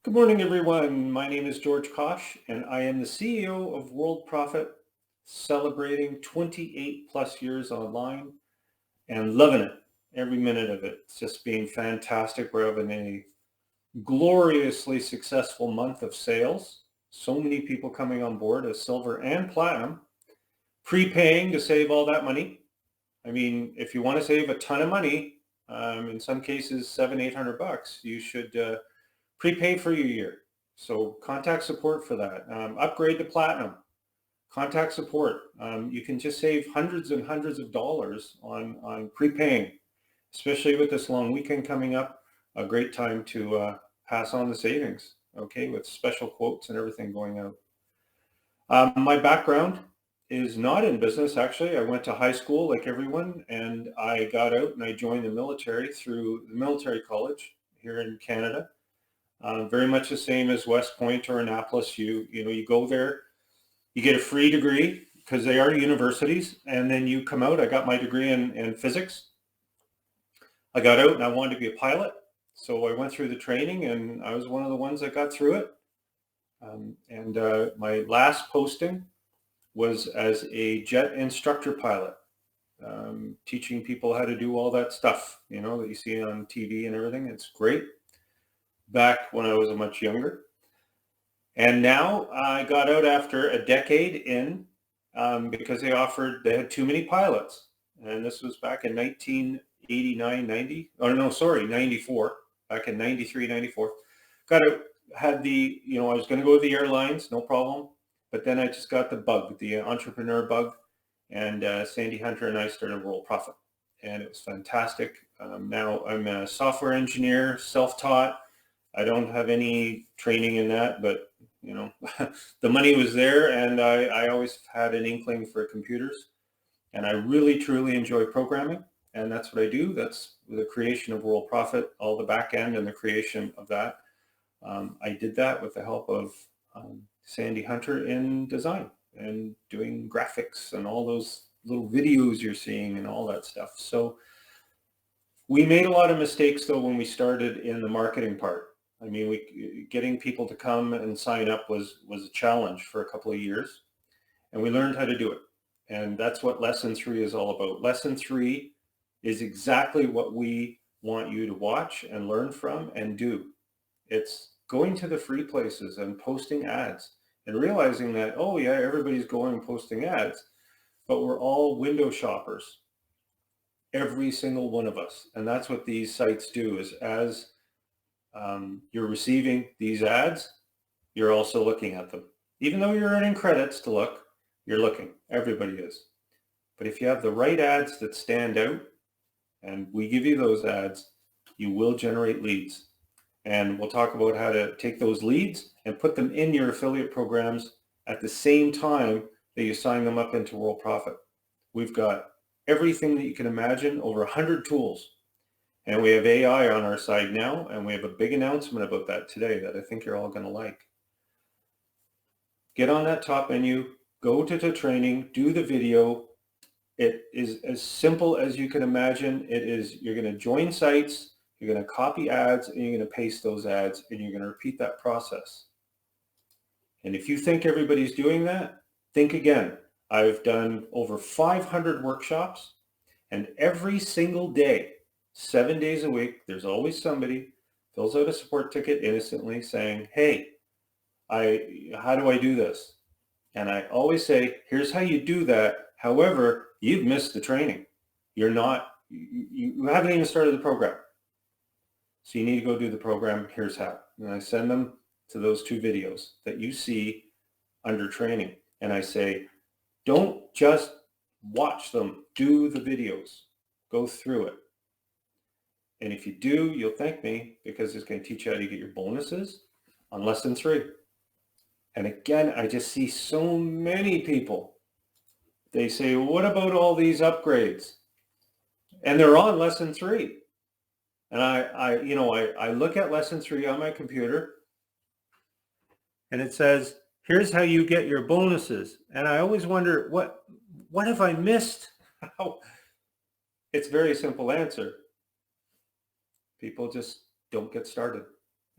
Good morning, everyone. My name is George Kosch, and I am the CEO of Worldprofit, celebrating 28 plus years online and loving it, every minute of it. It's just being fantastic. We're having a gloriously successful month of sales. So many people coming on board as silver and platinum, prepaying to save all that money. I mean, if you want to save a ton of money, in some cases, $700-800, you should prepay for your year. So contact support for that. Upgrade to platinum. Contact support. You can just save hundreds and hundreds of dollars on prepaying, especially with this long weekend coming up. A great time to pass on the savings, okay, with special quotes and everything going out. My background is not in business, actually. I went to high school like everyone, and I got out and I joined the military through the military college here in Canada. Very much the same as West Point or Annapolis. You go there, you get a free degree because they are universities, and then you come out. I got my degree in physics. I got out and I wanted to be a pilot, so I went through the training, and I was one of the ones that got through it. My last posting was as a jet instructor pilot, teaching people how to do all that stuff, that you see on TV and everything. It's great. Back when I was much younger. And now I got out after a decade in because they had too many pilots. And this was back in 1989, 90, oh no, sorry, 94, back in 93, 94. Got out, I was going to go to the airlines, no problem. But then I just got the bug, the entrepreneur bug. And Sandy Hunter and I started Worldprofit. And it was fantastic. Now I'm a software engineer, self-taught. I don't have any training in that, but the money was there, and I always had an inkling for computers, and I really truly enjoy programming, and that's what I do. That's the creation of Worldprofit, all the back end and the creation of that. I did that with the help of Sandy Hunter in design and doing graphics and all those little videos you're seeing and all that stuff. So we made a lot of mistakes though when we started in the marketing part. I mean, getting people to come and sign up was a challenge for a couple of years, and we learned how to do it. And that's what lesson 3 is all about. Lesson 3 is exactly what we want you to watch and learn from and do. It's going to the free places and posting ads and realizing that, oh yeah, everybody's going and posting ads, but we're all window shoppers, every single one of us. And that's what these sites do, is as you're receiving these ads, you're also looking at them. Even though you're earning credits to look, you're looking. Everybody is. But if you have the right ads that stand out, and we give you those ads, you will generate leads. And we'll talk about how to take those leads and put them in your affiliate programs at the same time that you sign them up into Worldprofit. We've got everything that you can imagine, over 100 tools. And we have AI on our side now, and we have a big announcement about that today that I think you're all going to like. Get on that top menu, go to the training, do the video. It is as simple as you can imagine. It is, you're going to join sites, you're going to copy ads, and you're going to paste those ads, and you're going to repeat that process. And if you think everybody's doing that, think again. I've done over 500 workshops, and every single day, 7 days a week, there's always somebody fills out a support ticket innocently saying, hey, how do I do this? And I always say, here's how you do that. However, you've missed the training. You haven't even started the program. So you need to go do the program. Here's how. And I send them to those 2 videos that you see under training. And I say, don't just watch them, do the videos, go through it. And if you do, you'll thank me, because it's going to teach you how to get your bonuses on lesson 3. And again, I just see so many people. They say, well, what about all these upgrades? And they're on lesson 3. And I look at lesson 3 on my computer, and it says, here's how you get your bonuses. And I always wonder, what have I missed? It's a very simple answer. People just don't get started.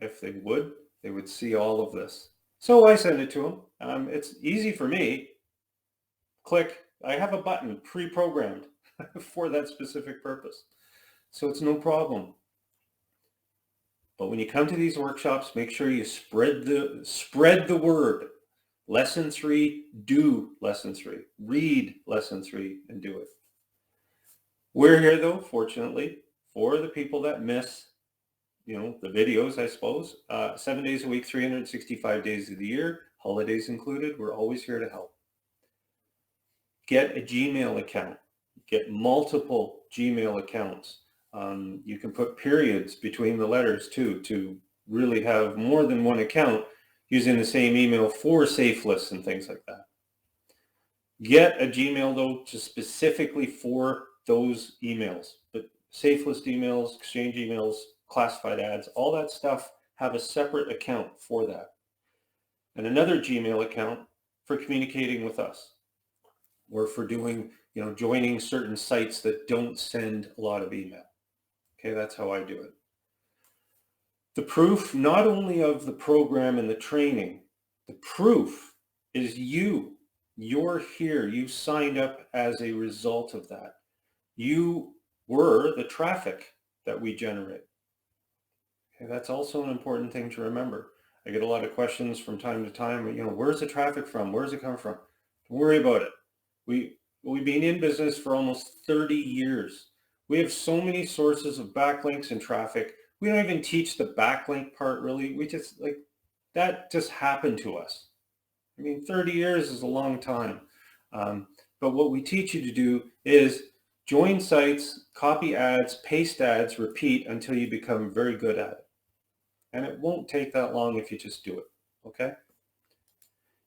If they would, They would see all of this. So I send it to them. It's easy for me. Click. I have a button pre-programmed for that specific purpose. So it's no problem. But when you come to these workshops, make sure you spread the word. Lesson 3, do lesson 3. Read lesson 3 and do it. We're here though, fortunately, for the people that miss, the videos, I suppose. 7 days a week, 365 days of the year, holidays included. We're always here to help. Get a Gmail account. Get multiple Gmail accounts. You can put periods between the letters too, to really have more than one account using the same email for safe lists and things like that. Get a Gmail though, just specifically for those emails. But safe list emails, exchange emails, classified ads, all that stuff, have a separate account for that. And another Gmail account for communicating with us, or for doing, joining certain sites that don't send a lot of email. Okay, that's how I do it. The proof, not only of the program and the training, the proof is you. You're here. You signed up as a result of that. You were the traffic that we generate. Okay, that's also an important thing to remember. I get a lot of questions from time to time, where's the traffic from? Where's it coming from? Don't worry about it. We've been in business for almost 30 years. We have so many sources of backlinks and traffic. We don't even teach the backlink part really. We just that just happened to us. 30 years is a long time. But what we teach you to do is join sites, copy ads, paste ads, repeat until you become very good at it. And it won't take that long if you just do it, okay?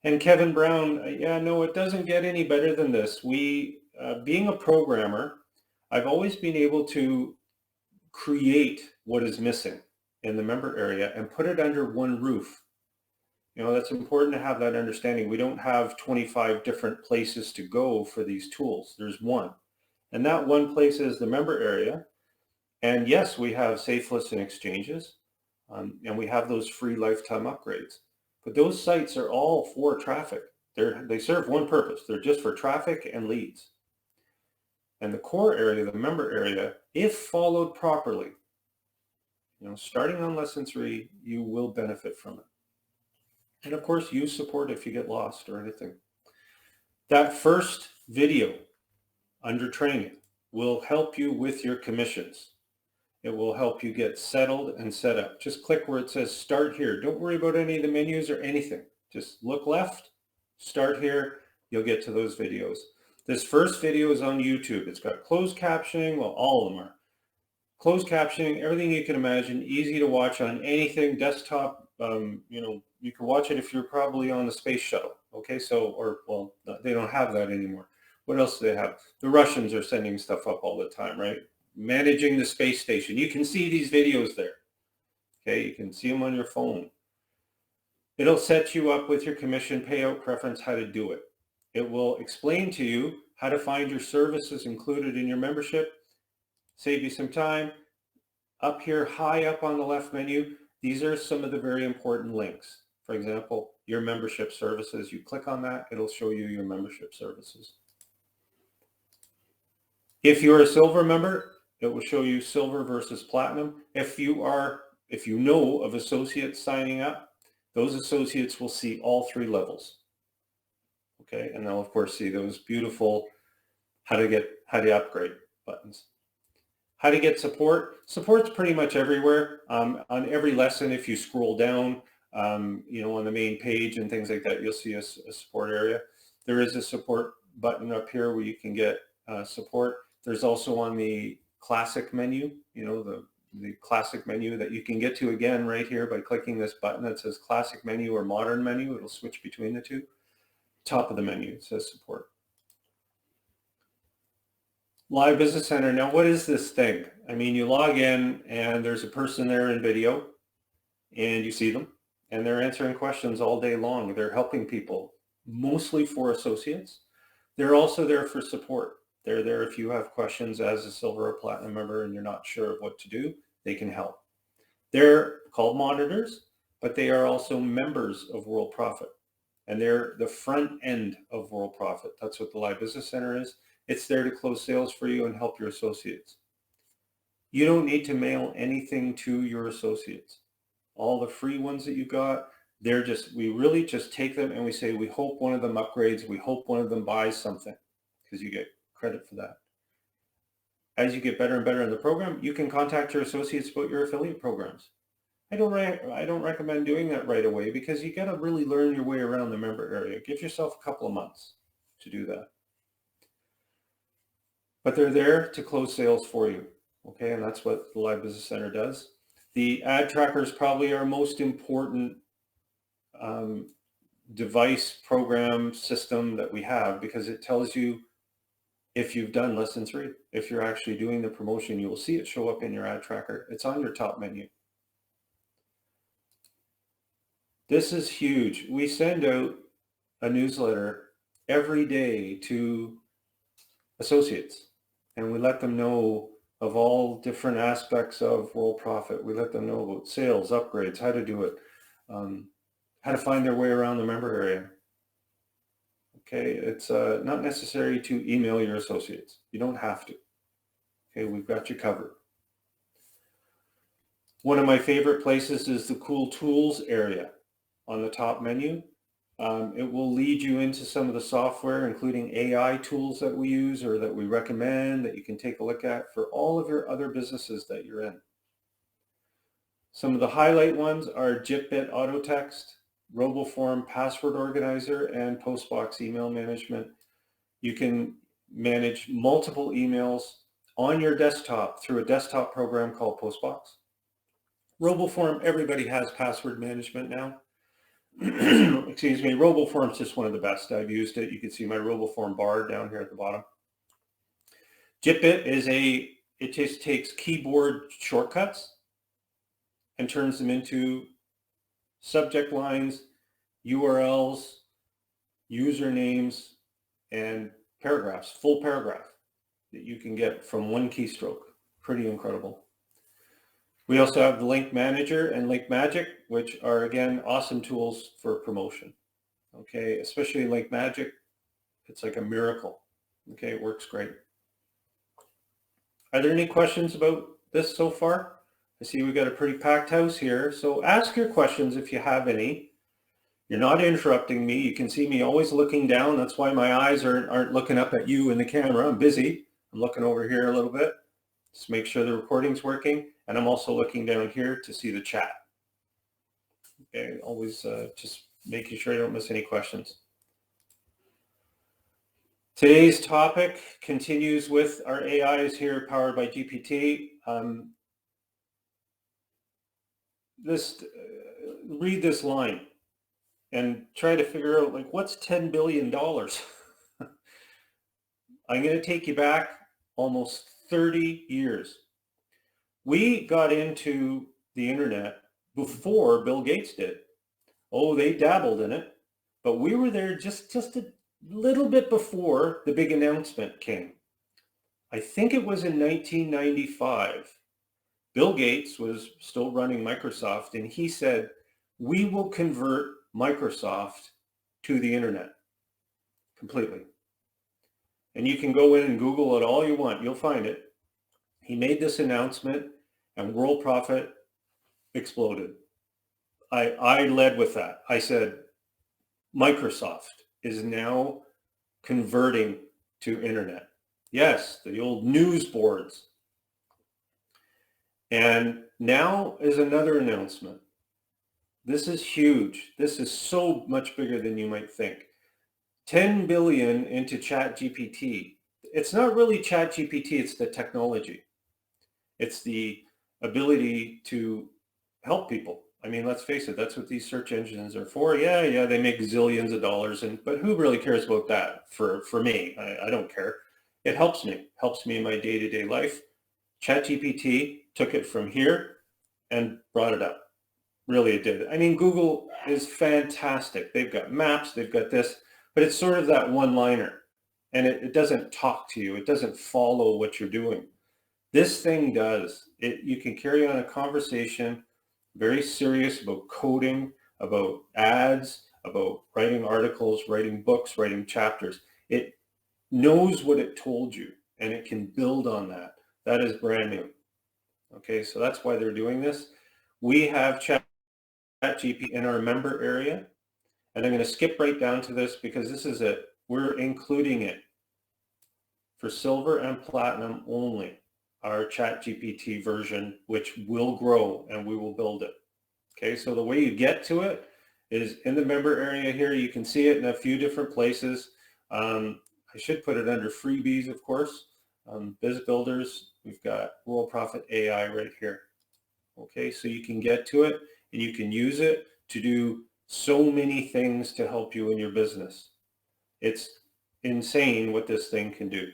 And Kevin Brown, no, it doesn't get any better than this. Being a programmer, I've always been able to create what is missing in the member area and put it under one roof. That's important to have that understanding. We don't have 25 different places to go for these tools. There's one. And that one place is the member area. And yes, we have safe lists and exchanges, and we have those free lifetime upgrades. But those sites are all for traffic. They serve one purpose. They're just for traffic and leads. And the core area, the member area, if followed properly, starting on lesson 3, you will benefit from it. And of course, use support if you get lost or anything. That first video under training will help you with your commissions. It will help you get settled and set up. Just click where it says start here. Don't worry about any of the menus or anything. Just look left, start here. You'll get to those videos. This first video is on YouTube. It's got closed captioning. Well, all of them are. Closed captioning, everything you can imagine, easy to watch on anything, desktop. You can watch it if you're probably on the space shuttle. Okay, they don't have that anymore. What else do they have? The Russians are sending stuff up all the time, right? Managing the space station. You can see these videos there. Okay, you can see them on your phone. It'll set you up with your commission payout preference, how to do it. It will explain to you how to find your services included in your membership, save you some time. Up here, high up on the left menu, these are some of the very important links. For example, your membership services. You click on that, it'll show you your membership services. If you're a silver member, it will show you silver versus platinum. If you know of associates signing up, those associates will see all 3 levels. Okay, and they'll of course see those beautiful how to upgrade buttons. How to get support. Support's pretty much everywhere. On every lesson, if you scroll down, on the main page and things like that, you'll see a support area. There is a support button up here where you can get support. There's also on the classic menu, the classic menu that you can get to again right here by clicking this button that says classic menu or modern menu. It'll switch between the two. Top of the menu, it says support. Live Business Center. Now, what is this thing? You log in and there's a person there in video and you see them and they're answering questions all day long. They're helping people, mostly for associates. They're also there for support. They're there if you have questions as a silver or platinum member and you're not sure of what to do, they can help. They're called monitors. but they are also members of Worldprofit. And they're the front end of Worldprofit. That's what the Live Business Center is. It's there to close sales for you and help your associates. You don't need to mail anything to your associates. All the free ones that you got, we really just take them and we say, we hope one of them upgrades. We hope one of them buys something, because you get credit for that. As you get better and better in the program, you can contact your associates about your affiliate programs. I don't recommend doing that right away, because you got to really learn your way around the member area. Give yourself a couple of months to do that. But they're there to close sales for you. Okay, and that's what the Live Business Center does. The ad tracker is probably our most important device, program, system that we have, because it tells you if you've done lesson 3. If you're actually doing the promotion, you will see it show up in your ad tracker. It's on your top menu. This is huge. We send out a newsletter every day to associates, and we let them know of all different aspects of Worldprofit. We let them know about sales, upgrades, how to do it, how to find their way around the member area. Okay, it's not necessary to email your associates. You don't have to. Okay, we've got you covered. One of my favorite places is the cool tools area on the top menu. It will lead you into some of the software, including AI tools that we use or that we recommend that you can take a look at for all of your other businesses that you're in. Some of the highlight ones are JitBit Auto Text, RoboForm Password Organizer, and Postbox Email Management. You can manage multiple emails on your desktop through a desktop program called Postbox. RoboForm, everybody has password management now. Excuse me, RoboForm is just one of the best. I've used it. You can see my RoboForm bar down here at the bottom. JitBit it just takes keyboard shortcuts and turns them into subject lines, URLs, usernames, and paragraphs, full paragraph that you can get from one keystroke. Pretty incredible. We also have the Link Manager and Link Magic, which are, again, awesome tools for promotion. Okay, especially Link Magic, it's like a miracle. Okay, it works great. Are there any questions about this so far? I see we've got a pretty packed house here, so ask your questions if you have any. You're not interrupting me. You can see me always looking down. That's why my eyes aren't looking up at you in the camera. I'm busy. I'm looking over here a little bit. Just make sure the recording's working. And I'm also looking down here to see the chat. Okay, always just making sure I don't miss any questions. Today's topic continues with our AIs here powered by GPT. Read this line and try to figure out, like, what's $10 billion? I'm going to take you back almost 30 years. We got into the internet before Bill Gates did. Oh, they dabbled in it, but we were there just a little bit before the big announcement came. I think it was in 1995. Bill Gates was still running Microsoft, and he said, we will convert Microsoft to the internet completely. And you can go in and Google it all you want. You'll find it. He made this announcement and Worldprofit exploded. I led with that. I said, Microsoft is now converting to internet. Yes, the old news boards. And now is another announcement. This is huge. This is so much bigger than you might think. 10 billion into ChatGPT. It's not really ChatGPT, it's the technology. It's the ability to help people. I mean, let's face it, that's what these search engines are for. Yeah, they make zillions of dollars, but who really cares about that? For me, I don't care. It helps me in my day-to-day life. ChatGPT took it from here and brought it up. Really, it did. I mean, Google is fantastic. They've got maps, they've got this, but it's sort of that one-liner, and it doesn't talk to you. It doesn't follow what you're doing. This thing does. You can carry on a conversation very serious about coding, about ads, about writing articles, writing books, writing chapters. It knows what it told you and it can build on that. That is brand new. Okay, so that's why they're doing this. We have ChatGPT in our member area, and I'm going to skip right down to this because this is it. We're including it for Silver and Platinum only, our ChatGPT version, which will grow and we will build it. Okay, so the way you get to it is in the member area here. You can see it in a few different places. I should put it under freebies, of course. Biz Builders, we've got Worldprofit AI right here. Okay, so you can get to it and you can use it to do so many things to help you in your business. It's insane what this thing can do.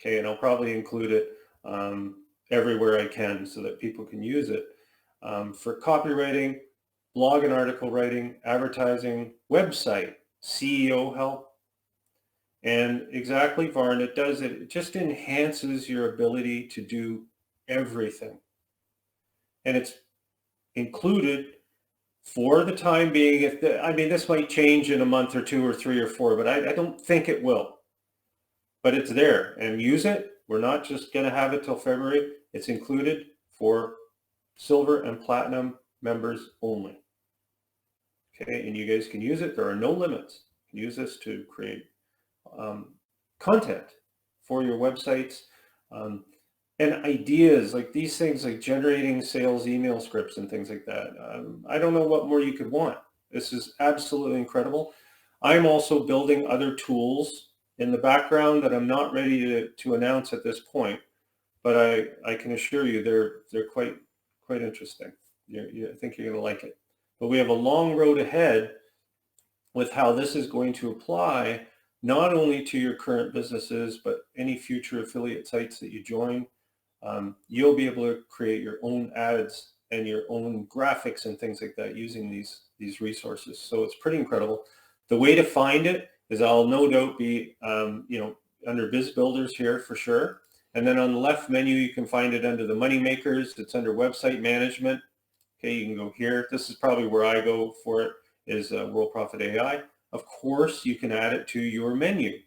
Okay, and I'll probably include it everywhere I can so that people can use it for copywriting, blog and article writing, advertising, website, CEO help. And exactly, Varn, it does it. It just enhances your ability to do everything. And it's included for the time being. This might change in a month or 2 or 3 or 4, but I don't think it will. But it's there, and use it. We're not just going to have it till February. It's included for Silver and Platinum members only. Okay, and you guys can use it. There are no limits. You can use this to create content for your websites and ideas like these things, like generating sales email scripts and things like that. I don't know what more you could want. This is absolutely incredible. I'm also building other tools in the background that I'm not ready to announce at this point, but I can assure you they're quite interesting. I think you're going to like it. But we have a long road ahead with how this is going to apply not only to your current businesses, but any future affiliate sites that you join. You'll be able to create your own ads and your own graphics and things like that using these resources. So it's pretty incredible. The way to find it is I'll no doubt be under Biz Builders here for sure. And then on the left menu, you can find it under the money makers. It's under website management. Okay, you can go here. This is probably where I go for it, is Worldprofit AI. Of course, you can add it to your menu.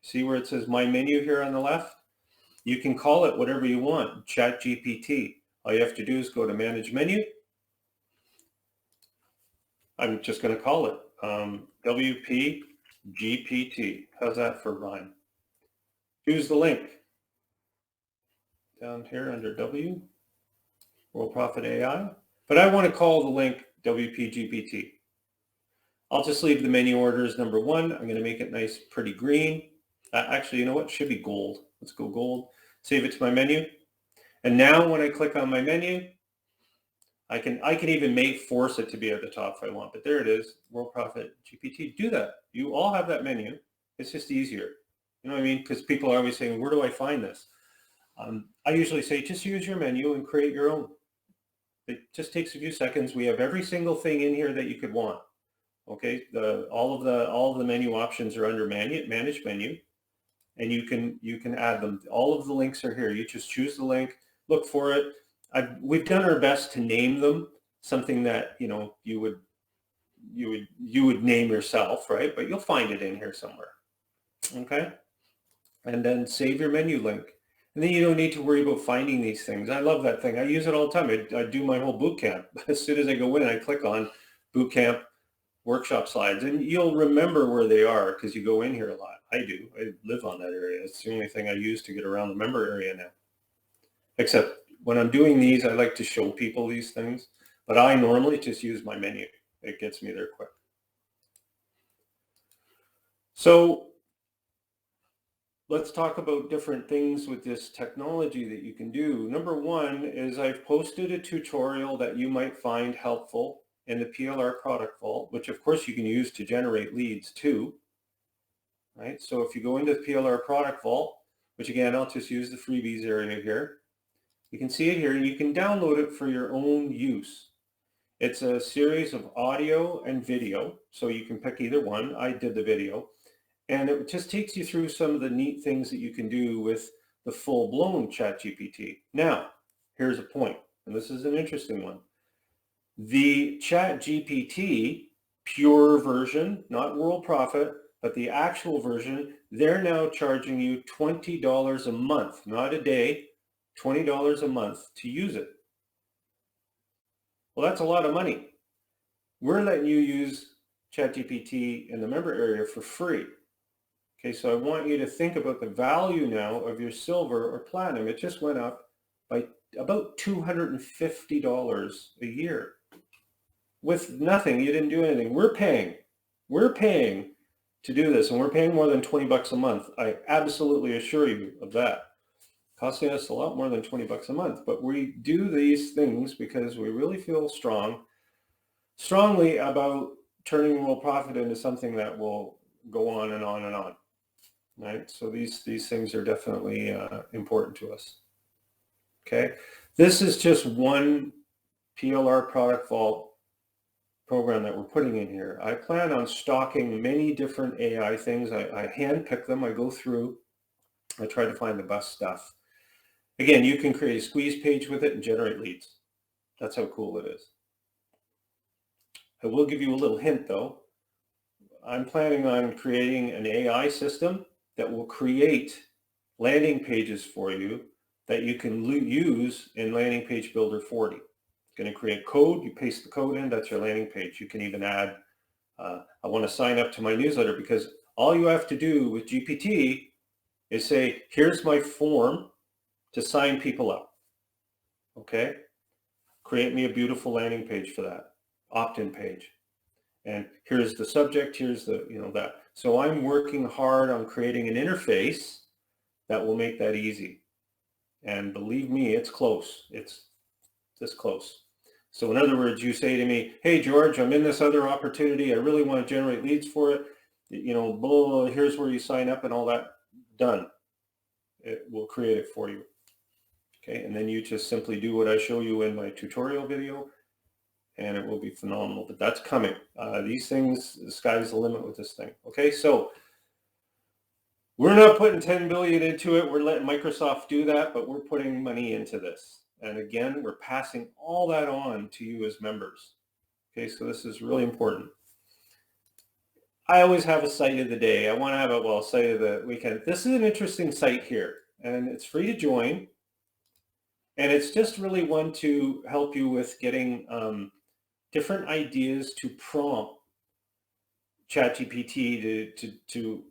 See where it says my menu here on the left? You can call it whatever you want, Chat GPT. All you have to do is go to manage menu. I'm just going to call it WP GPT. How's that for rhyme? Choose the link down here under W, Worldprofit AI. But I want to call the link WP GPT. I'll just leave the menu order as number 1. I'm going to make it nice, pretty green. Actually, you know what? It should be gold. Let's go gold. Save it to my menu. And now when I click on my menu, I can even force it to be at the top if I want. But there it is, Worldprofit GPT. Do that. You all have that menu. It's just easier. You know what I mean? Because people are always saying, where do I find this? I usually say, just use your menu and create your own. It just takes a few seconds. We have every single thing in here that you could want. Okay, all of the menu options are under manage menu, and you can add them. All of the links are here. You just choose the link, look for it. We've done our best to name them something that you would name yourself, right? But you'll find it in here somewhere. Okay, and then save your menu link, and then you don't need to worry about finding these things. I love that thing. I use it all the time. I do my whole bootcamp. As soon as I go in, I click on bootcamp workshop slides, and you'll remember where they are because you go in here a lot. I do. I live on that area. It's the only thing I use to get around the member area now. Except when I'm doing these, I like to show people these things, but I normally just use my menu. It gets me there quick. So let's talk about different things with this technology that you can do. Number 1 is I've posted a tutorial that you might find helpful in the PLR product vault, which of course you can use to generate leads too, right? So if you go into the PLR product vault, which again, I'll just use the freebies area here, you can see it here and you can download it for your own use. It's a series of audio and video, so you can pick either one. I did the video, and it just takes you through some of the neat things that you can do with the full-blown ChatGPT. Now, here's a point, and this is an interesting one. The Chat GPT pure version, not Worldprofit, but the actual version, they're now charging you $20 a month, not a day, $20 a month to use it. Well, that's a lot of money. We're letting you use ChatGPT in the member area for free. Okay, so I want you to think about the value now of your silver or platinum. It just went up by about $250 a year. With nothing, you didn't do anything. We're paying to do this, and we're paying more than 20 bucks a month. I absolutely assure you of that. Costing us a lot more than 20 bucks a month, but we do these things because we really feel strongly about turning Worldprofit into something that will go on and on and on, right? So these things are definitely important to us. Okay, this is just one PLR product vault program that we're putting in here. I plan on stocking many different AI things. I hand pick them. I go through. I try to find the best stuff. Again, you can create a squeeze page with it and generate leads. That's how cool it is. I will give you a little hint though. I'm planning on creating an AI system that will create landing pages for you that you can use in Landing Page Builder 40. It's going to create code. You paste the code in. That's your landing page. You can even add, I want to sign up to my newsletter, because all you have to do with GPT is say, here's my form to sign people up. Okay. Create me a beautiful landing page for that opt-in page. And here's the subject, here's the, that. So I'm working hard on creating an interface that will make that easy. And believe me, it's close. It's this close. So in other words, you say to me, hey, George, I'm in this other opportunity. I really want to generate leads for it. Blah, here's where you sign up and all that. Done. It will create it for you. Okay. And then you just simply do what I show you in my tutorial video, and it will be phenomenal. But that's coming. These things, the sky's the limit with this thing. Okay. So we're not putting 10 billion into it. We're letting Microsoft do that, but we're putting money into this. And again, we're passing all that on to you as members. Okay, so this is really important. I always have a site of the day. I want to have a site of the weekend. This is an interesting site here, and it's free to join. And it's just really one to help you with getting different ideas to prompt ChatGPT to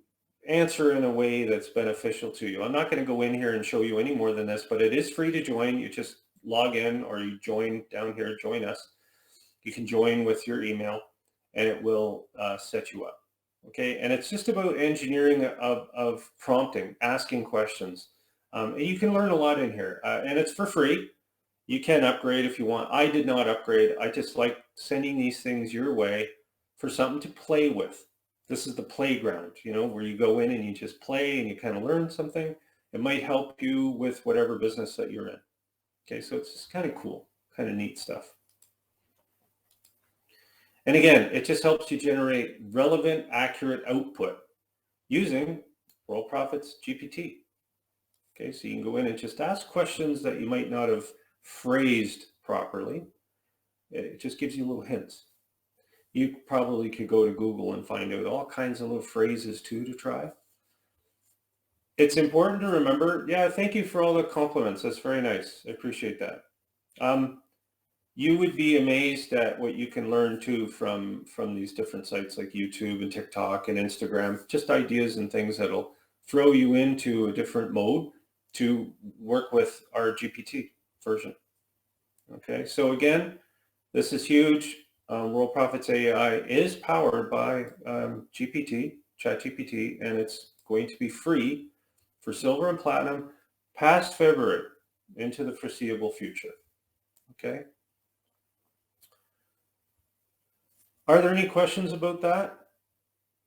answer in a way that's beneficial to you. I'm not going to go in here and show you any more than this, but it is free to join. You just log in, or you join down here, join us. You can join with your email, and it will set you up. Okay, and it's just about engineering of prompting, asking questions. And you can learn a lot in here, and it's for free. You can upgrade if you want. I did not upgrade. I just like sending these things your way for something to play with. This is the playground, where you go in and you just play and you kind of learn something. It might help you with whatever business that you're in. Okay, so it's just kind of cool, kind of neat stuff. And again, it just helps you generate relevant, accurate output using Worldprofit's GPT. Okay, so you can go in and just ask questions that you might not have phrased properly. It just gives you little hints. You probably could go to Google and find out all kinds of little phrases too to try. It's important to remember, thank you for all the compliments. That's very nice. I appreciate that. You would be amazed at what you can learn too from these different sites like YouTube and TikTok and Instagram, just ideas and things that'll throw you into a different mode to work with our GPT version. Okay, so again, this is huge. Worldprofit AI is powered by GPT, ChatGPT, and it's going to be free for Silver and Platinum past February into the foreseeable future. Okay. Are there any questions about that?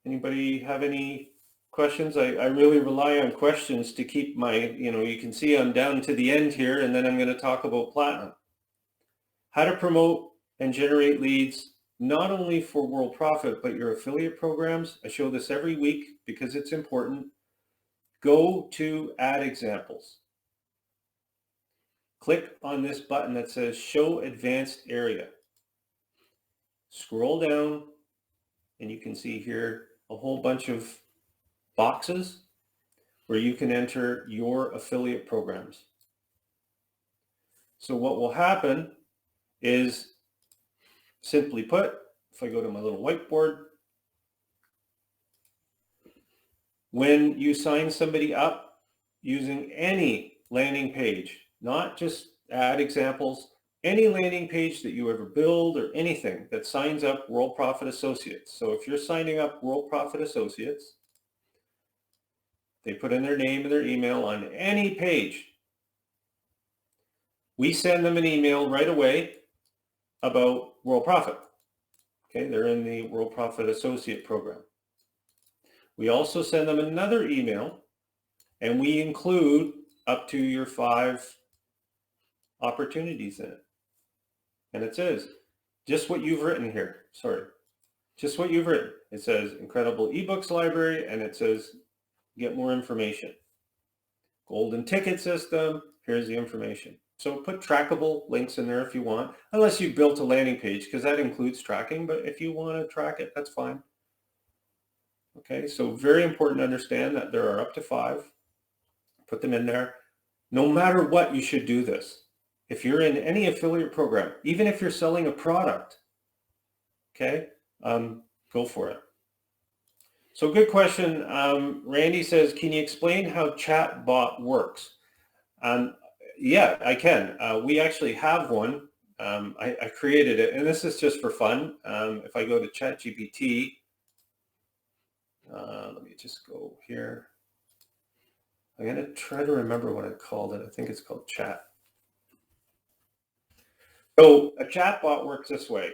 Anybody have any questions? I really rely on questions to keep my, you can see I'm down to the end here, and then I'm going to talk about Platinum. How to promote and generate leads, not only for Worldprofit, but your affiliate programs. I show this every week because it's important. Go to Add Examples. Click on this button that says Show Advanced Area. scroll down, and you can see here a whole bunch of boxes where you can enter your affiliate programs. So what will happen is, simply put, if I go to my little whiteboard, when you sign somebody up using any landing page, not just ad examples, any landing page that you ever build or anything that signs up Worldprofit Associates. So if you're signing up Worldprofit Associates, they put in their name and their email on any page. We send them an email right away about Worldprofit. Okay, they're in the Worldprofit Associate program. We also send them another email, and we include up to your 5 opportunities in it. And it says, just what you've written here. Sorry, just what you've written. It says incredible ebooks library, and it says get more information. Golden ticket system, here's the information. So put trackable links in there if you want, unless you built a landing page, because that includes tracking, but if you want to track it, that's fine. Okay, so very important to understand that there are up to 5. Put them in there. No matter what, you should do this. If you're in any affiliate program, even if you're selling a product, okay, go for it. So good question. Randy says, can you explain how Chatbot works? Yeah, I can. We actually have one. I created it, and this is just for fun. If I go to ChatGPT, let me just go here. I'm going to try to remember what I called it. I think it's called Chat. So a chatbot works this way.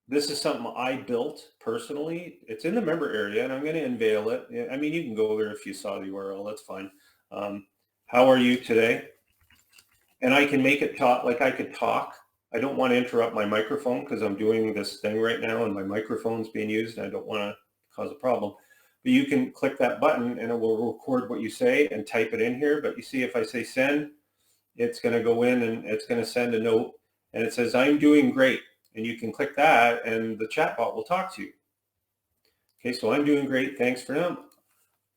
This is something I built personally. It's in the member area, and I'm going to unveil it. I mean, you can go there if you saw the URL. That's fine. How are you today? And I can make it talk, like I could talk. I don't want to interrupt my microphone because I'm doing this thing right now, and my microphone's being used, and I don't want to cause a problem. But you can click that button, and it will record what you say and type it in here. But you see, if I say send, it's going to go in and it's going to send a note, and it says, I'm doing great. And you can click that, and the chatbot will talk to you. Okay, so I'm doing great. Thanks for now.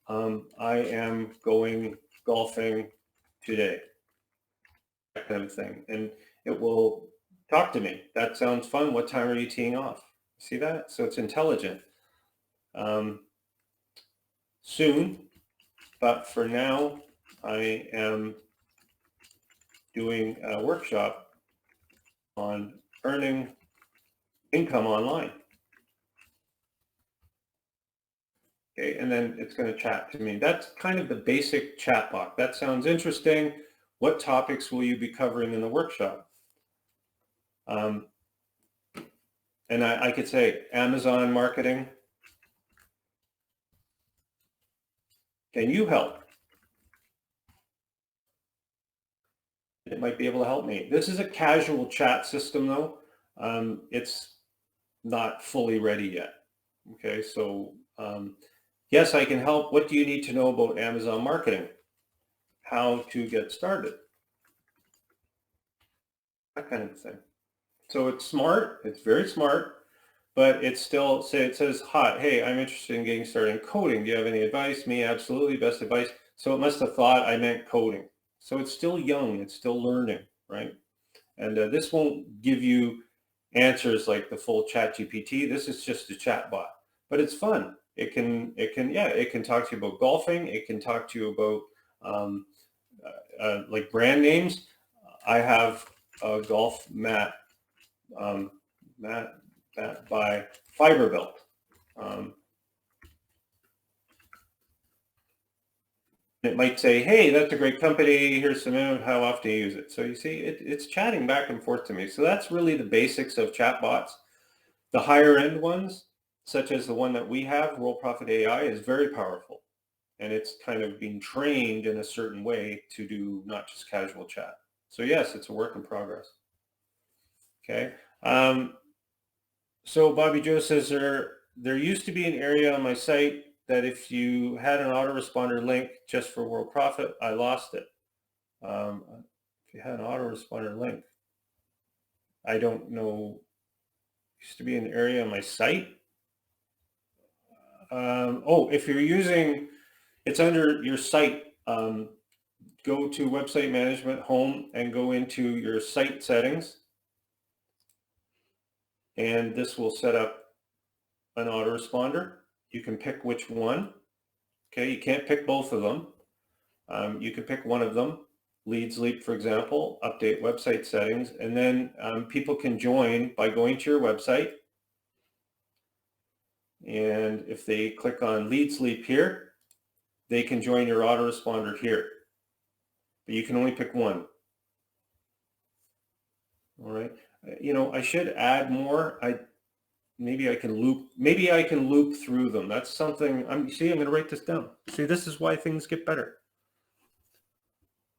I am going golfing today. That kind of thing. And it will talk to me. That sounds fun. What time are you teeing off? See that? So it's intelligent. Soon, but for now, I am doing a workshop on earning income online. Okay, and then it's going to chat to me. That's kind of the basic chatbot. That sounds interesting. What topics will you be covering in the workshop? And I could say Amazon marketing. Can you help? It might be able to help me. This is a casual chat system though. It's not fully ready yet. Okay, so yes, I can help. What do you need to know about Amazon marketing? How to get started? That kind of thing. So it's smart. It's very smart, but it's still, say it says, hi, hey, I'm interested in getting started in coding. Do you have any advice? Me, absolutely, best advice. So it must have thought I meant coding. So it's still young. It's still learning, right? And this won't give you answers like the full ChatGPT. This is just a chatbot, but it's fun. It can talk to you about golfing. It can talk to you about like brand names. I have a golf mat, by Fiberbuilt. It might say, hey, that's a great company. Here's some info, how often you use it. So you see, it's chatting back and forth to me. So that's really the basics of chatbots. The higher end ones, such as the one that we have, Worldprofit AI, is very powerful. And it's kind of being trained in a certain way to do not just casual chat. So yes, it's a work in progress. Okay. So Bobby Joe says there used to be an area on my site that if you had an autoresponder link just for Worldprofit, I lost it. If you had an autoresponder link, I don't know Used to be an area on my site. Oh, if you're using, it's under your site. Go to website management, home, and go into your site settings. And this will set up an autoresponder. You can pick which one. Okay, you can't pick both of them. You can pick one of them. Leads Leap, for example, update website settings, and then people can join by going to your website. And if they click on Leads Leap here, they can join your autoresponder here. But you can only pick one. All right. You know, I should add more. Maybe I can loop through them. That's something. I'm going to write this down. See, this is why things get better.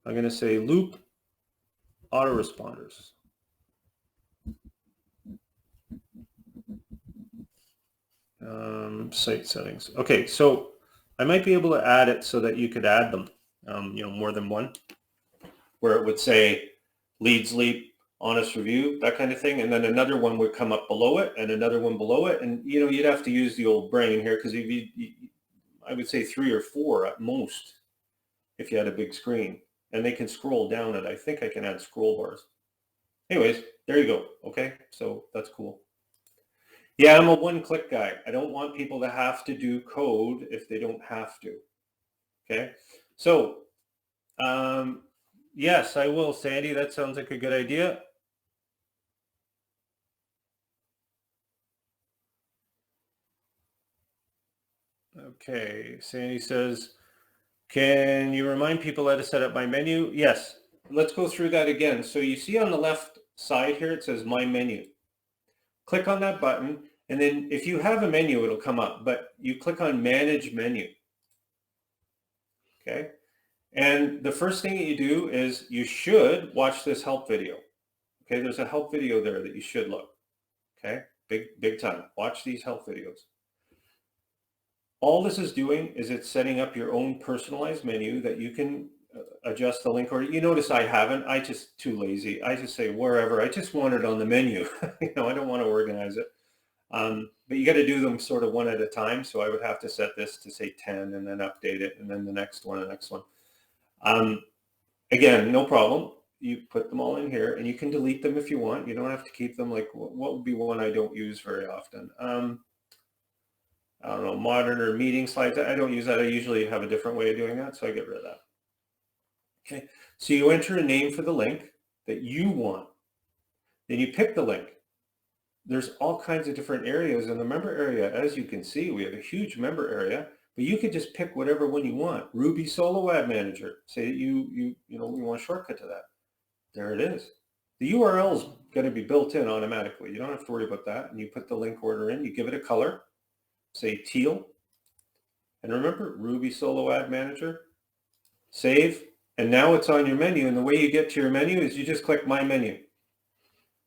I'm going to say loop autoresponders. Site settings. Okay, so I might be able to add it so that you could add them, you know, more than one, where it would say Leads Leap, honest review, that kind of thing, and then another one would come up below it, and another one below it, and you know, you'd have to use the old brain here because I would say 3 or 4 at most if you had a big screen, and they can scroll down it. I think I can add scroll bars. Anyways, there you go. Okay, so that's cool. Yeah, I'm a one-click guy. I don't want people to have to do code if they don't have to. Okay, so yes, I will, Sandy. That sounds like a good idea. Okay, Sandy says, can you remind people how to set up my menu? Yes, let's go through that again. So you see on the left side here, it says my menu. Click on that button, and then if you have a menu, it'll come up, but you click on manage menu. Okay, and the first thing that you do is you should watch this help video. Okay, there's a help video there that you should look. Okay, big time. Watch these help videos. All this is doing is it's setting up your own personalized menu that you can adjust the link order. You notice I haven't. I just too lazy. I just say wherever. I just want it on the menu. You know, I don't want to organize it. But you got to do them sort of one at a time. So I would have to set this to say 10 and then update it, and then the next one, the next one. Again, no problem. You put them all in here, and you can delete them if you want. You don't have to keep them. Like, what would be one I don't use very often? I don't know, monitor meeting slides. I don't use that. I usually have a different way of doing that, so I get rid of that. Okay, so you enter a name for the link that you want. Then you pick the link. There's all kinds of different areas in the member area. As you can see, we have a huge member area, but you could just pick whatever one you want. Ruby Solo Ad Manager. Say that you know, we want a shortcut to that. There it is. The URL is going to be built in automatically. You don't have to worry about that. And you put the link order in, you give it a color, say teal. And remember, Ruby Solo Ad Manager, save. And now it's on your menu. And the way you get to your menu is you just click My Menu.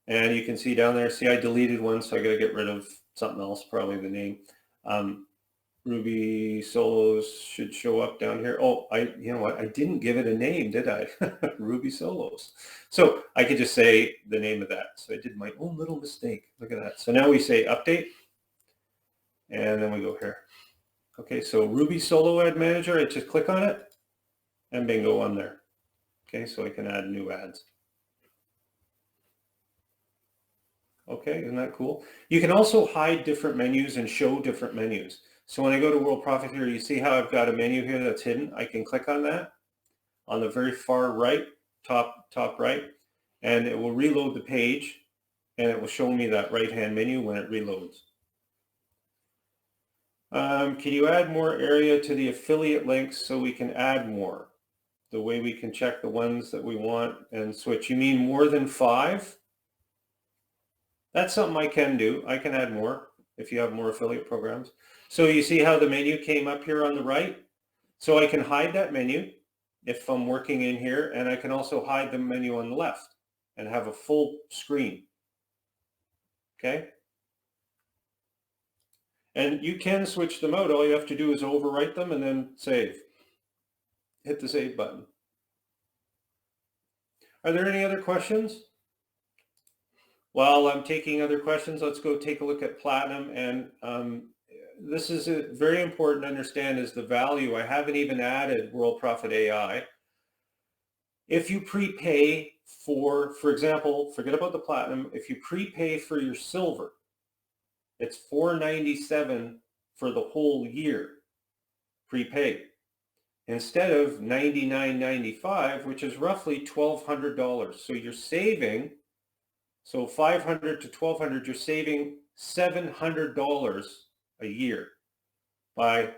And you can see down there, see, I deleted one, so I got to get rid of something else, probably the name. Ruby Solos should show up down here. Oh, you know what? I didn't give it a name, did I? Ruby Solos. So I could just say the name of that. So I did my own little mistake. Look at that. So now we say update, and then we go here. Okay, so Ruby Solo Ad Manager, I just click on it, and bingo, I'm there. Okay, so I can add new ads. Okay, isn't that cool? You can also hide different menus and show different menus. So when I go to Worldprofit here, you see how I've got a menu here that's hidden. I can click on that on the very far right, top right, and it will reload the page, and it will show me that right-hand menu when it reloads. Can you add more area to the affiliate links so we can add more? The way we can check the ones that we want and switch. You mean more than 5? That's something I can do. I can add more if you have more affiliate programs. So you see how the menu came up here on the right? So I can hide that menu if I'm working in here, and I can also hide the menu on the left and have a full screen. Okay? And you can switch them out. All you have to do is overwrite them and then save. Hit the save button. Are there any other questions? while I'm taking other questions, let's go take a look at Platinum. And this is very important to understand is the value. I haven't even added Worldprofit AI. If you prepay for example, forget about the Platinum. If you prepay for your Silver, it's $497 for the whole year prepaid, instead of $99.95, which is roughly $1,200. So you're saving, so $500 to $1,200, you're saving $700 a year by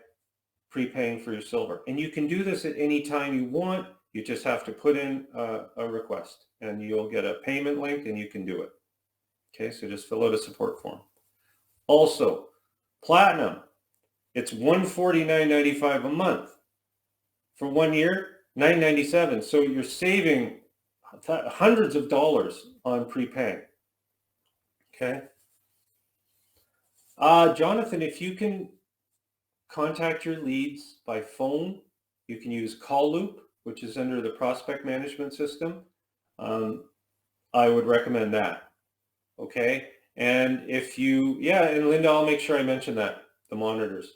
prepaying for your Silver. And you can do this at any time you want. You just have to put in a request and you'll get a payment link and you can do it. Okay, so just fill out a support form. Also, Platinum, it's $149.95 a month. For 1 year, $997. So you're saving hundreds of dollars on prepaying. Okay. Jonathan, if you can contact your leads by phone, you can use Call Loop, which is under the prospect management system. I would recommend that. Okay. And if you, and Linda, I'll make sure I mention that, the monitors.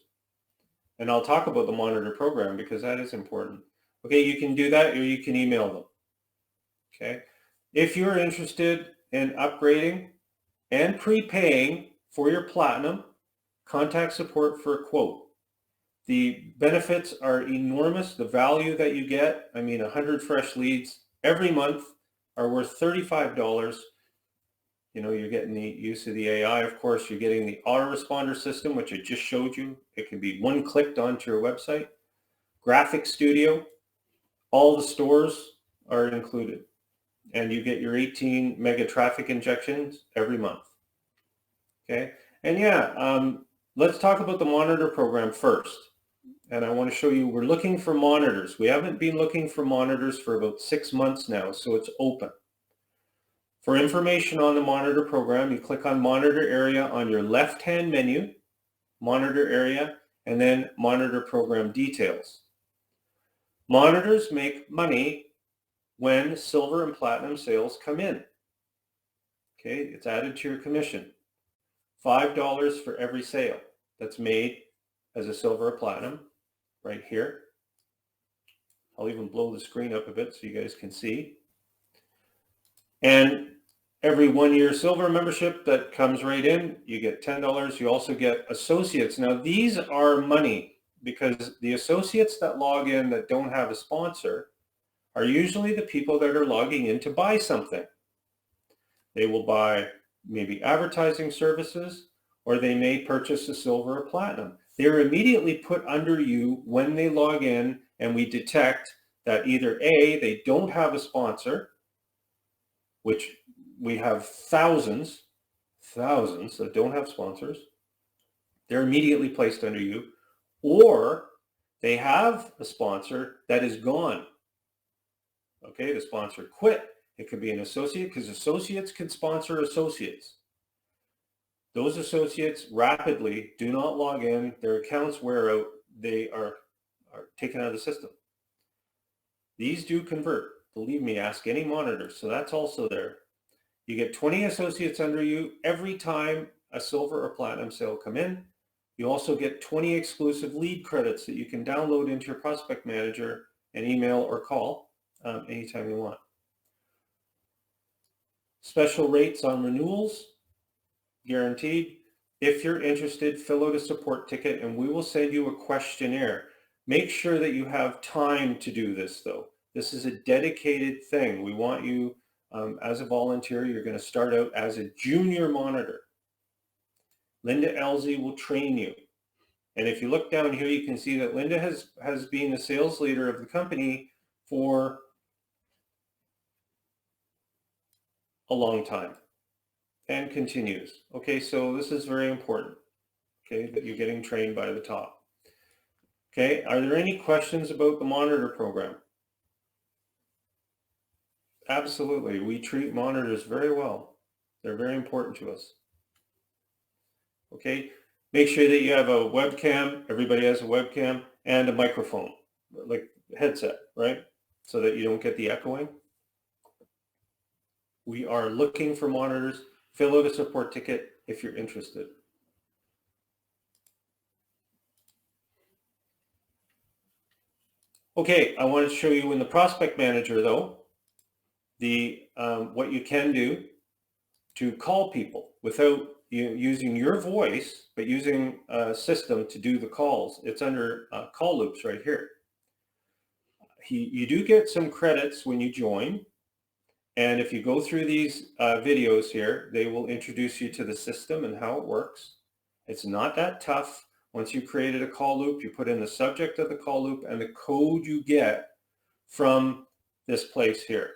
And I'll talk about the monitor program because that is important. Okay, you can do that or you can email them. Okay. If you're interested in upgrading and prepaying for your Platinum, contact support for a quote. The benefits are enormous. The value that you get, 100 fresh leads every month are worth $35. You're getting the use of the AI, of course. You're getting the autoresponder system, which I just showed you. It can be one clicked onto your website. Graphic Studio, all the stores are included. And you get your 18 mega traffic injections every month. Okay. And let's talk about the monitor program first. And I want to show you, we're looking for monitors. We haven't been looking for monitors for about 6 months now, so it's open. For information on the monitor program, you click on monitor area on your left-hand menu, monitor area, and then monitor program details. Monitors make money when Silver and Platinum sales come in. Okay, it's added to your commission. $5 for every sale that's made as a Silver or Platinum right here. I'll even blow the screen up a bit so you guys can see. And every 1 year Silver membership that comes right in, you get $10. You also get associates. Now these are money because the associates that log in that don't have a sponsor are usually the people that are logging in to buy something. They will buy maybe advertising services, or they may purchase a Silver or Platinum. They're immediately put under you when they log in, and we detect that either A, they don't have a sponsor, which we have thousands that don't have sponsors. They're immediately placed under you, or they have a sponsor that is gone. Okay, the sponsor quit. It could be an associate because associates can sponsor associates. Those associates rapidly do not log in. Their accounts wear out. They are taken out of the system. These do convert. Believe me, ask any monitor. So that's also there. You get 20 associates under you every time a Silver or Platinum sale come in. You also get 20 exclusive lead credits that you can download into your prospect manager and email or call anytime you want. Special rates on renewals, guaranteed. If you're interested, fill out a support ticket and we will send you a questionnaire. Make sure that you have time to do this though. This is a dedicated thing. We want you as a volunteer. You're going to start out as a junior monitor. Linda Elsie will train you. And if you look down here, you can see that Linda has been the sales leader of the company for a long time and continues. Okay, so this is very important, okay, that you're getting trained by the top. Okay, are there any questions about the monitor program? Absolutely, we treat monitors very well. They're very important to us. Okay, make sure that you have a webcam. Everybody has a webcam and a microphone, like headset, right? So that you don't get the echoing. We are looking for monitors fill out a support ticket if you're interested. Okay, I want to show you in the Prospect Manager, though, the what you can do to call people without using your voice, but using a system to do the calls. It's under call loops right here. You do get some credits when you join. And if you go through these videos here, they will introduce you to the system and how it works. It's not that tough. Once you've created a call loop, you put in the subject of the call loop and the code you get from this place here.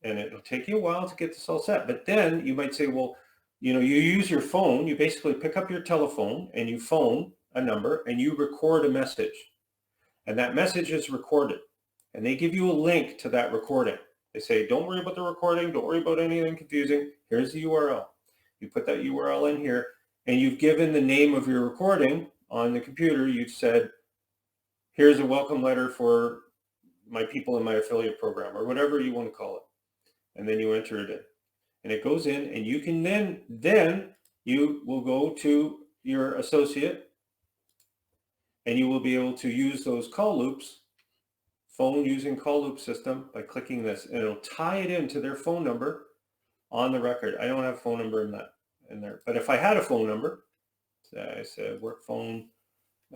And it'll take you a while to get this all set. But then you might say, well, you use your phone. You basically pick up your telephone and you phone a number and you record a message. And that message is recorded. And they give you a link to that recording. They say, don't worry about the recording. Don't worry about anything confusing. Here's the URL. You put that URL in here and you've given the name of your recording on the computer. You've said, here's a welcome letter for my people in my affiliate program, or whatever you want to call it. And then you enter it in. And it goes in, and you can then you will go to your associate and you will be able to use those call loops, phone using call loop system, by clicking this, and it'll tie it into their phone number on the record. I don't have a phone number in there, but if I had a phone number, I said work phone,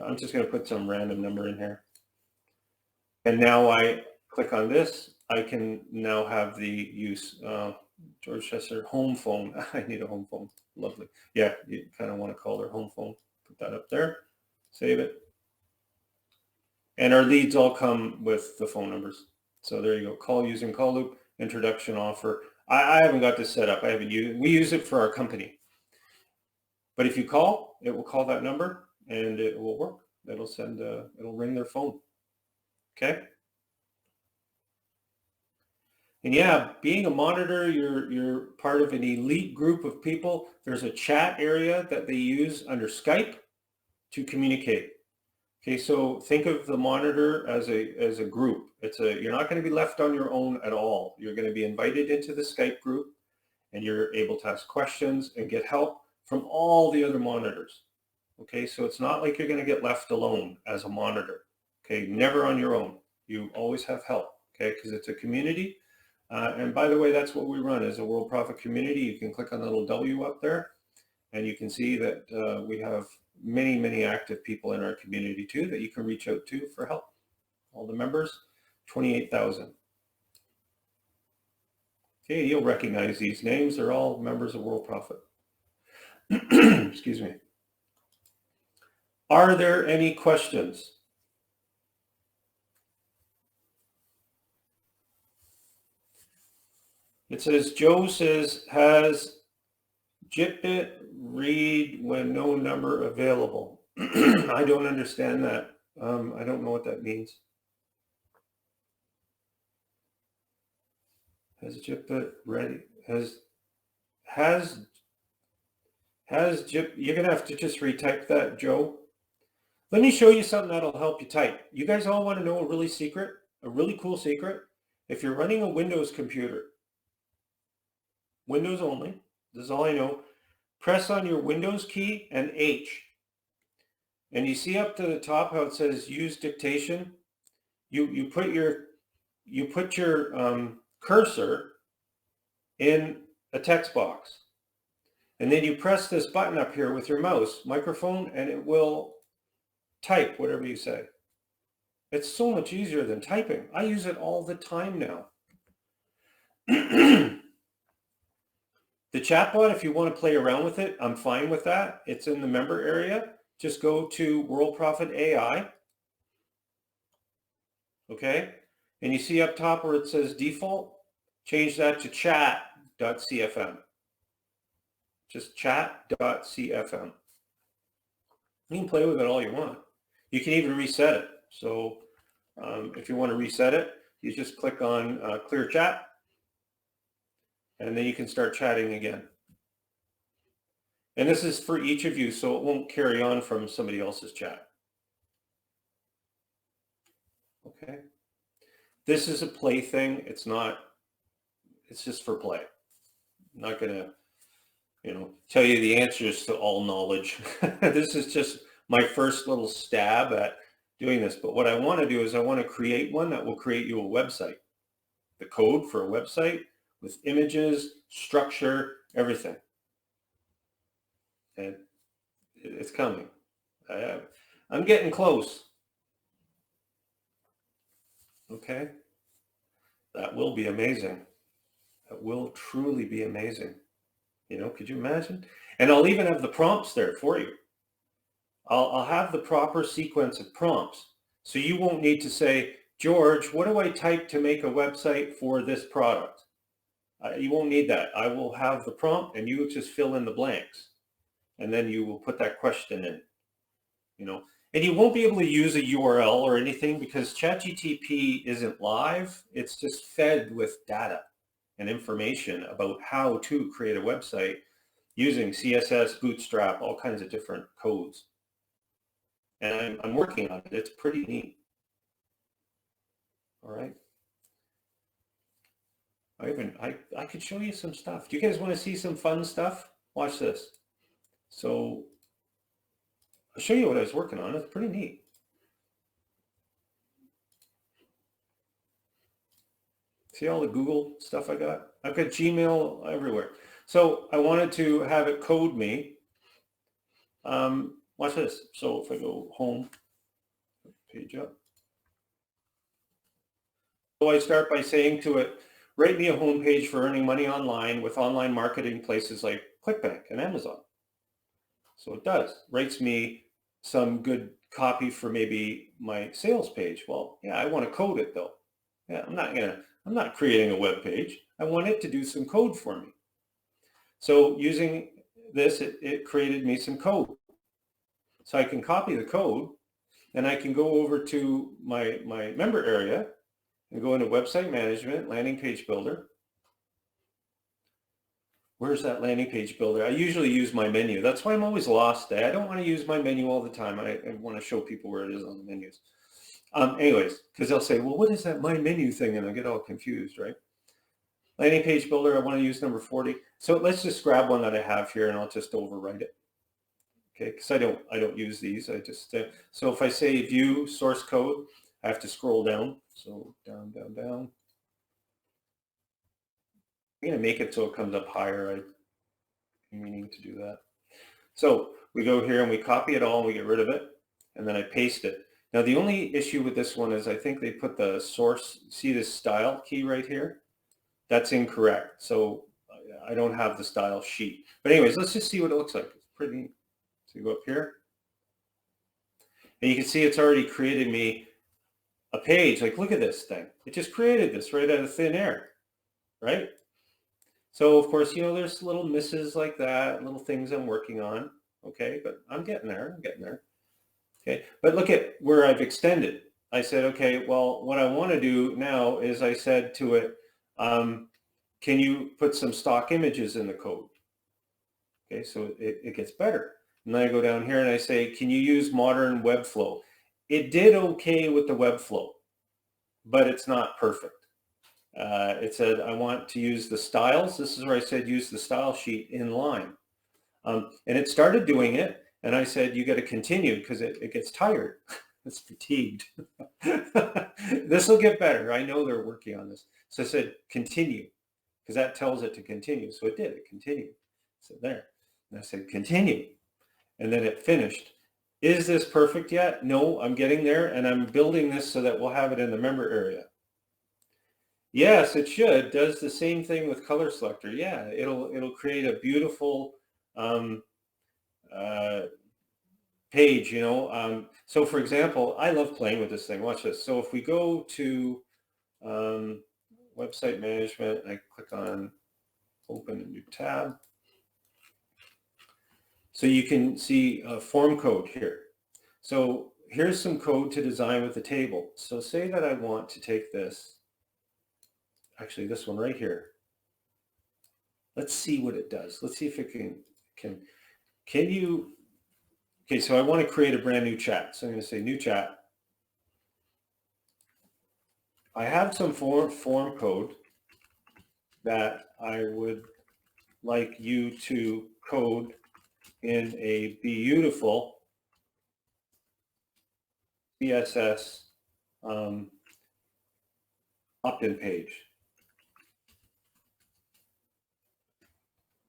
I'm just going to put some random number in here. And now I click on this, I can now have the use, George Chester, home phone. I need a home phone. Lovely. Yeah, you kind of want to call their home phone. Put that up there, save it. And our leads all come with the phone numbers. So there you go. Call using call loop, introduction offer. I haven't got this set up. I haven't used it. We use it for our company. But if you call, it will call that number and it will work. It'll send, it'll ring their phone. Okay. And yeah, being a monitor, you're part of an elite group of people. There's a chat area that they use under Skype to communicate. Okay, so think of the monitor as a group. You're not going to be left on your own at all. You're going to be invited into the Skype group, and you're able to ask questions and get help from all the other monitors. Okay, so it's not like you're going to get left alone as a monitor. Okay, never on your own. You always have help. Okay, because it's a community. And by the way, that's what we run as a Worldprofit community. You can click on the little W up there, and you can see that we have many, many active people in our community too that you can reach out to for help. All the members, 28,000. Okay, you'll recognize these names. They're all members of Worldprofit. Excuse me. Are there any questions? It says, Joe says, has JitBit read when no number available? I don't understand that. I don't know what that means. Has JitBit ready? Has JIP? You're gonna have to just retype that, Joe. Let me show you something that'll help you type. You guys all want to know a really cool secret? If you're running a Windows computer, Windows only, this is all I know, press on your Windows key and H. And you see up to the top how it says use dictation? You put your cursor in a text box. And then you press this button up here with your mouse, microphone, and it will type whatever you say. It's so much easier than typing. I use it all the time now. The chatbot, if you want to play around with it, I'm fine with that. It's in the member area. Just go to Worldprofit AI. Okay. And you see up top where it says default, change that to chat.cfm. Just chat.cfm. You can play with it all you want. You can even reset it. So if you want to reset it, you just click on clear chat, and then you can start chatting again. And this is for each of you, so it won't carry on from somebody else's chat. Okay. This is a play thing. It's just for play. I'm not going to tell you the answers to all knowledge. This is just my first little stab at doing this. But what I want to do is I want to create one that will create you a website, the code for a website with images, structure, everything. And it's coming. I'm getting close. Okay. That will be amazing. That will truly be amazing. Could you imagine? And I'll even have the prompts there for you. I'll have the proper sequence of prompts. So you won't need to say, George, what do I type to make a website for this product? You won't need that. I will have the prompt and you just fill in the blanks. And then you will put that question in, And you won't be able to use a URL or anything because ChatGPT isn't live. It's just fed with data and information about how to create a website using CSS, Bootstrap, all kinds of different codes. And I'm working on it. It's pretty neat. All right. I could show you some stuff. Do you guys want to see some fun stuff? Watch this. So I'll show you what I was working on. It's pretty neat. See all the Google stuff I got? I've got Gmail everywhere. So I wanted to have it code me. Watch this. So if I go home, page up. So I start by saying to it, write me a homepage for earning money online with online marketing places like ClickBank and Amazon. So it does. Writes me some good copy for maybe my sales page. Well, yeah, I want to code it though. Yeah, I'm not creating a web page. I want it to do some code for me. So using this, it created me some code. So I can copy the code and I can go over to my member area and go into website management, landing page builder. Where's that landing page builder? I usually use my menu. That's why I'm always lost. I don't want to use my menu all the time. I want to show people where it is on the menus. Anyways, because they'll say, well, what is that my menu thing? And I get all confused, right? Landing page builder, I want to use number 40. So let's just grab one that I have here and I'll just overwrite it. Okay, because I don't use these. I just, so if I say view source code, I have to scroll down. So down, down, down. I'm going to make it so it comes up higher. I'm meaning to do that. So we go here and we copy it all and we get rid of it. And then I paste it. Now, the only issue with this one is I think they put the source, see this style key right here? That's incorrect. So I don't have the style sheet. But anyways, let's just see what it looks like. It's pretty neat. So you go up here. And you can see it's already created me a page. Like, look at this thing. It just created this right out of thin air, right? So, of course, there's little misses like that, little things I'm working on. Okay, but I'm getting there. Okay, but look at where I've extended. I said, okay, well, what I want to do now is I said to it, can you put some stock images in the code? Okay, so it gets better. And then I go down here and I say, can you use modern web flow? It did okay with the web flow, but it's not perfect. It said, I want to use the styles. This is where I said, use the style sheet in line. And it started doing it. And I said, you got to continue because it gets tired. It's fatigued. This will get better. I know they're working on this. So I said, continue, because that tells it to continue. So it did. It continued. So there. And I said, continue. And then it finished. Is this perfect yet? No, I'm getting there. And I'm building this so that we'll have it in the member area. Yes, it should. Does the same thing with color selector. Yeah, it'll create a beautiful page, So for example, I love playing with this thing. Watch this. So if we go to website management, I click on open a new tab. So you can see form code here. So here's some code to design with the table. So say that I want to take this, actually this one right here. Let's see what it does. Let's see if it can you, okay, so I want to create a brand new chat. So I'm going to say new chat. I have some form code that I would like you to code in a beautiful CSS opt-in page.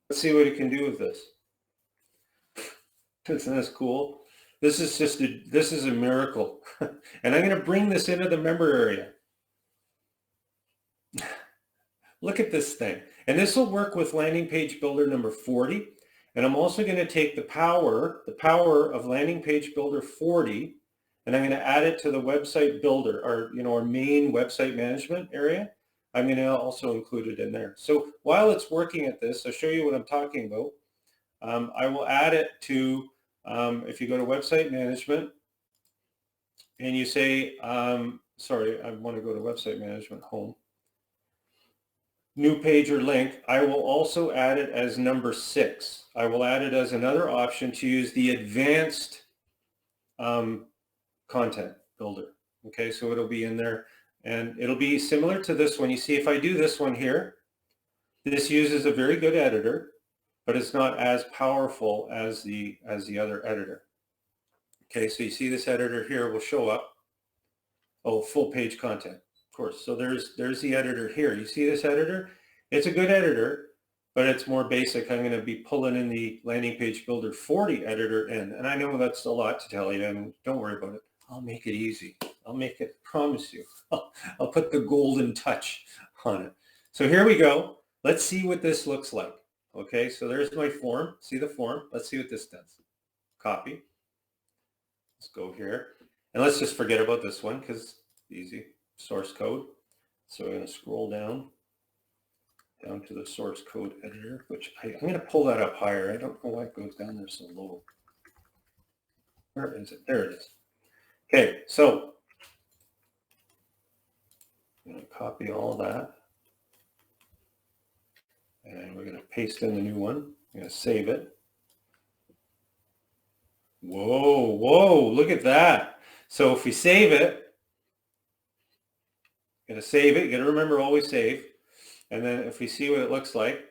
Let's see what it can do with this. Isn't this cool? This is a miracle. And I'm going to bring this into the member area. Look at this thing. And this will work with landing page builder number 40. And I'm also going to take the power of landing page builder 40, and I'm going to add it to the website builder, or our main website management area. I'm going to also include it in there. So while it's working at this, I'll show you what I'm talking about. I will add it to, if you go to website management and you say, sorry, I want to go to website management home. New page or link, I will also add it as number 6. I will add it as another option to use the advanced content builder. Okay, so it'll be in there, and it'll be similar to this one. You see, if I do this one here, this uses a very good editor, but it's not as powerful as the other editor. Okay, so you see this editor here will show up. Oh, full page content. Course. So there's the editor here. You see this editor? It's a good editor, but it's more basic. I'm going to be pulling in the landing page builder 40 editor in. And I know that's a lot to tell you, and don't worry about it. I'll make it easy. I'll make it, promise you. I'll put the golden touch on it. So here we go. Let's see what this looks like. Okay, so there's my form. See the form? Let's see what this does. Copy. Let's go here. And let's just forget about this one because it's easy. Source code. So we're going to scroll down to the source code editor, which I'm going to pull that up higher. I don't know why it goes down there so low. Where is it? There it is. Okay, so I'm going to copy all that. And we're going to paste in the new one. I'm going to save it. Whoa, look at that. So if we save it, going to save it. You got to remember, always save. And then if we see what it looks like.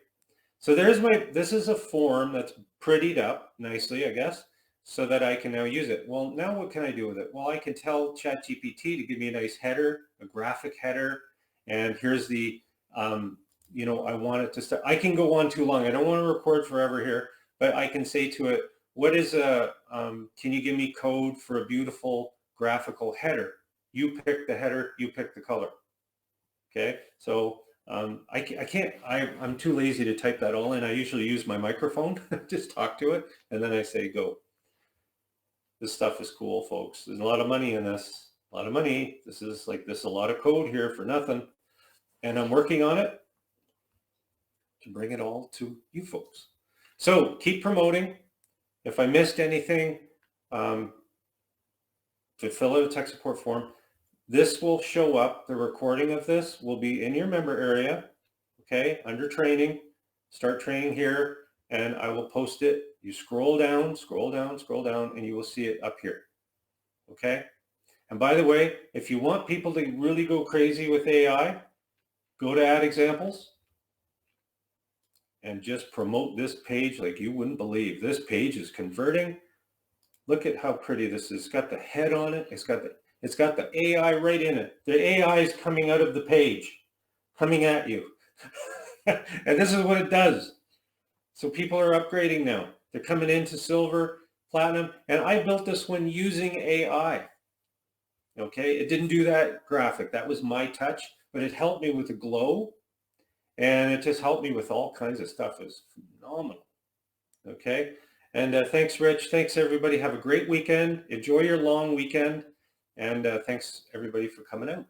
So this is a form that's prettied up nicely, I guess, so that I can now use it. Well, now what can I do with it? Well, I can tell ChatGPT to give me a nice header, a graphic header. And here's the, I want it to start. I can go on too long. I don't want to record forever here, but I can say to it, what is can you give me code for a beautiful graphical header? You pick the header, you pick the color. Okay, so I'm too lazy to type that all in. I usually use my microphone, just talk to it, and then I say go. This stuff is cool, folks. There's a lot of money in this, a lot of money. This is a lot of code here for nothing. And I'm working on it to bring it all to you folks. So keep promoting. If I missed anything, to fill out a tech support form, this will show up. The recording of this will be in your member area, okay, under training. Start training here, and I will post it. You scroll down, and you will see it up here, okay? And by the way, if you want people to really go crazy with AI, go to Add Examples and just promote this page like you wouldn't believe. This page is converting. Look at how pretty this is. It's got the head on it. It's got the AI right in it. The AI is coming out of the page, coming at you. And this is what it does. So people are upgrading now. They're coming into silver, platinum, and I built this one using AI. Okay, it didn't do that graphic. That was my touch, but it helped me with the glow, and it just helped me with all kinds of stuff. It was phenomenal. Okay, and thanks, Rich. Thanks, everybody. Have a great weekend. Enjoy your long weekend. And thanks, everybody, for coming out.